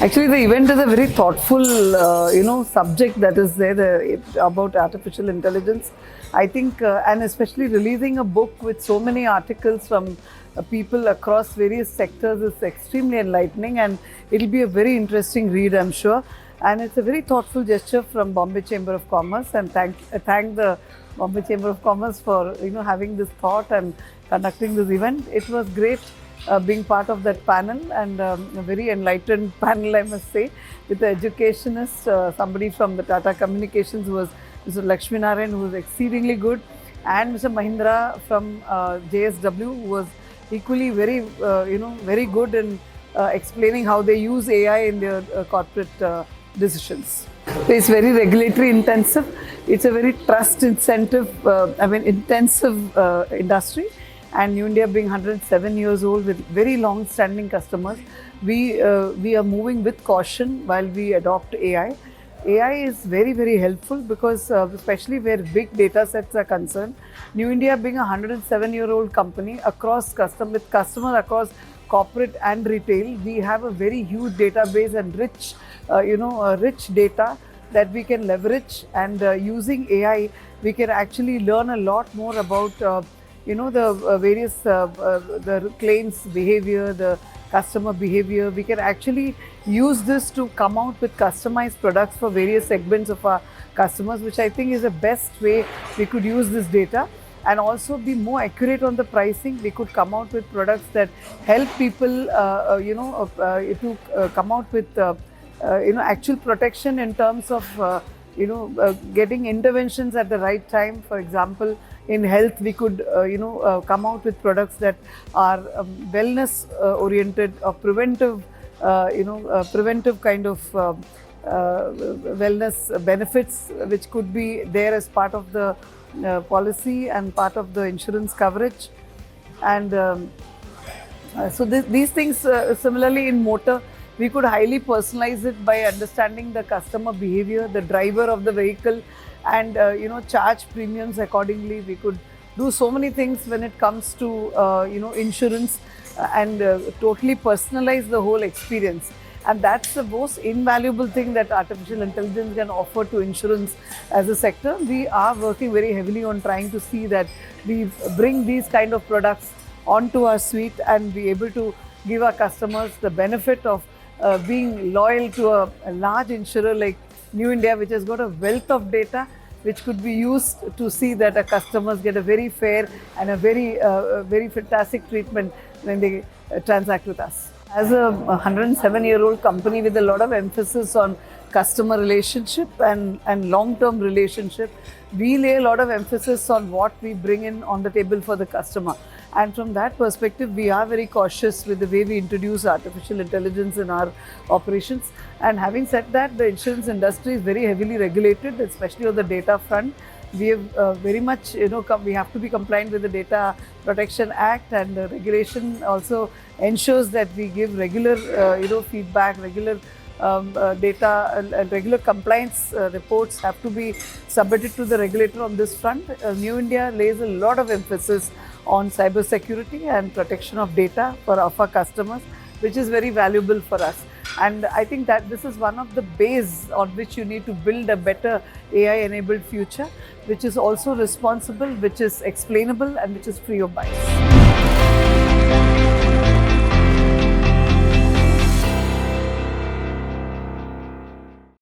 Actually, the event is a very thoughtful, subject that is there about artificial intelligence. I think, and especially releasing a book with so many articles from people across various sectors is extremely enlightening, and it'll be a very interesting read, I'm sure. And it's a very thoughtful gesture from Bombay Chamber of Commerce, and thank the Bombay Chamber of Commerce for having this thought and conducting this event. It was great being part of that panel, and a very enlightened panel, I must say, with the educationist, somebody from the Tata Communications who was Mr. Lakshmi Narayan, who was exceedingly good, and Mr. Mahindra from JSW, who was equally very good in explaining how they use AI in their corporate decisions. It's very regulatory intensive. It's a very trust intensive industry. And New India being 107 years old with very long-standing customers, we are moving with caution while we adopt AI. AI is very helpful because especially where big data sets are concerned, New India being a 107-year-old company across with customers across corporate and retail, we have a very huge database and rich data that we can leverage, and using AI, we can actually learn a lot more about the various the claims behavior, the customer behavior. We can actually use this to come out with customized products for various segments of our customers, which I think is the best way we could use this data, and also be more accurate on the pricing. We could come out with products that help people to come out with actual protection in terms of getting interventions at the right time. For example, in health, we could come out with products that are wellness oriented or preventive kind of wellness benefits, which could be there as part of the policy and part of the insurance coverage. And these things, similarly in motor, we could highly personalize it by understanding the customer behavior, the driver of the vehicle, and charge premiums accordingly. We could do so many things when it comes to insurance, and totally personalize the whole experience. And that's the most invaluable thing that artificial intelligence can offer to insurance as a sector. We are working very heavily on trying to see that we bring these kind of products onto our suite and be able to give our customers the benefit of being loyal to a large insurer like New India, which has got a wealth of data which could be used to see that our customers get a very fair and a very fantastic treatment when they transact with us. As a 107-year-old company with a lot of emphasis on customer relationship and long-term relationship, we lay a lot of emphasis on what we bring in on the table for the customer. And from that perspective, we are very cautious with the way we introduce artificial intelligence in our operations. And having said that, the insurance industry is very heavily regulated, especially on the data front. We have very much, we have to be compliant with the Data Protection Act, and the regulation also ensures that we give regular, feedback, regular data, and regular compliance reports have to be submitted to the regulator on this front. New India lays a lot of emphasis on cyber security and protection of data for our customers, which is very valuable for us. And I think that this is one of the bases on which you need to build a better AI-enabled future, which is also responsible, which is explainable, and which is free of bias.